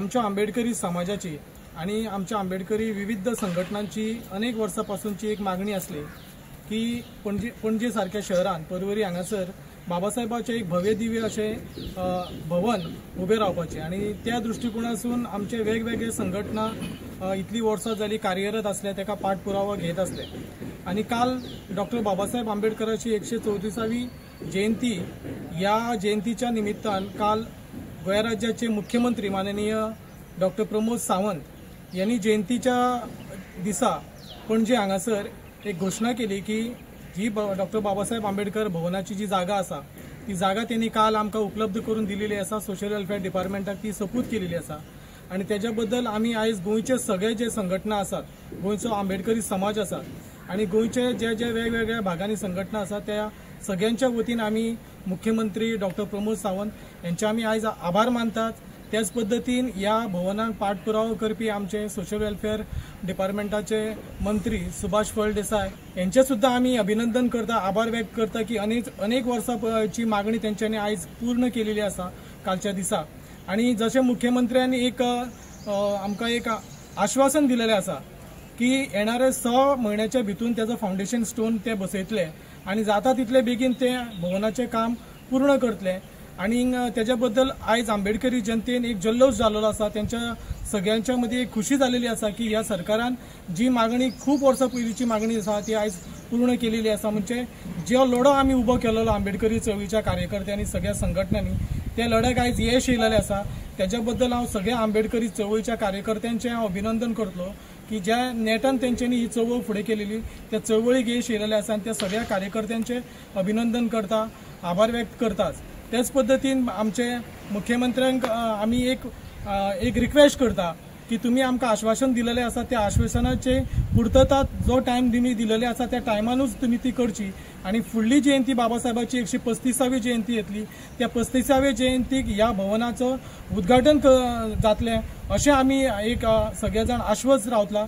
आमच्या आंबेडकरी समाजाची आणि आमच्या आंबेडकरी विविध संघटनांची अनेक वर्षापासूनची एक मागणी असली की पणजे सारख्या शहरात परवरी हांगासर बाबासाहेबाचे एक भव्य दिव्य असे भवन उभे रावपाचे आणि त्या दृष्टिकोनासून आमचे वेगवेगळे संघटना इतली वर्सां जाली कार्यरत असले ताका पाठपुरावा घेत असले आणि काल डॉक्टर बाबासाहेब आंबेडकरांची 134वी जयंती या जयंतीच्या निमित्तान काल गोंय राज्याचे मुख्यमंत्री माननीय डॉक्टर प्रमोद सावंत यांनी जयंतीच्या दिसा पणजे हांगासर एक घोषणा केली की जी डॉक्टर बाबासाहेब आंबेडकर भवनाची जी जागा आसा ती जागा त्यांनी काल आमकां उपलब्ध करून दिलेली आसा। सोशल वेलफेअर डिपार्टमेंटाक ती सपूत केलेली आसा आणि त्याच्या बद्दल आम्ही आयज गोंयचे सगळे जे संघटना आसात गोंयचो आंबेडकरी समाज आसा आणि गोंयचे जे जे वेगवेगळ्या भागांनी संघटना आसा त्या सगळ्यांच्या वतीन आम्ही मुख्यमंत्री डॉक्टर प्रमोद सावंत यांचे आम्ही आयज आभार मानतात। त्याच पद्धतीन या भवनाक पाठपुरावो करपी आमचे सोशल वेलफेअर डिपार्टमेंटाचे मंत्री सुभाष फळदेसाय यांचे सुद्धा आम्ही अभिनंदन करता, आभार व्यक्त करता की अनेक वर्सांची मागणी त्यांच्यानी आयज पूर्ण केलेली आसा कालच्या दिसा। आणि जसे मुख्यमंत्र्यांनी एक आमकां एक आश्वासन दिलेले आसा की येणाऱ्या 6 महिन्याच्या भितून त्याचं फाउंडेशन स्टोन ते बसयतले आणि जाता तितले बेगीन ते भवनाचे काम पूर्ण करतले आणि त्याच्याबद्दल आयज आंबेडकरी जनतेन एक जल्लोष झालेलो आसा। त्यांच्या सगळ्यांच्या मध्ये एक खुशी झालेली आसा की या सरकारान जी मागणी खूप वर्सां पयलींची मागणी आसा ती आयज पूर्ण केलेली आसा। म्हणजे जो लढो आम्ही उभो केलेलो आंबेडकरी चळवळीच्या कार्यकर्त्यांनी सगळ्या संघटनांनी त्या लढ्याक आयज यश येयलेलें आसा। त्याच्याबद्दल हांव सगळ्या आंबेडकरी चळवळीच्या कार्यकर्त्यांचे हांव अभिनंदन करतलो की ज्या नेटान तेंच्यांनी ही चळवळ फुडें केलेली त्या चळवळीक यश येयलेलें आसा आणि त्या सगळ्या कार्यकर्त्यांचे अभिनंदन करता, आभार व्यक्त करतात। त्याच पद्धतीन आमचे मुख्यमंत्र्यांक आम्ही एक रिक्वेस्ट करता की तुम्ही आमकां आश्वासन दिलेले आसा त्या आश्वासनाचे पूर्तता जो टायम तुम्ही दिलेले आसा त्या टायमानूच तुम्ही ती करची आणि फुडली जयंती बाबासाहेबाची 135वी जयंती येतली त्या 35व्या जयंतीक ह्या भवनाचं उद्घाटन जातलें अशें आमी एक सगळे जाण आश्वस्त रावतला।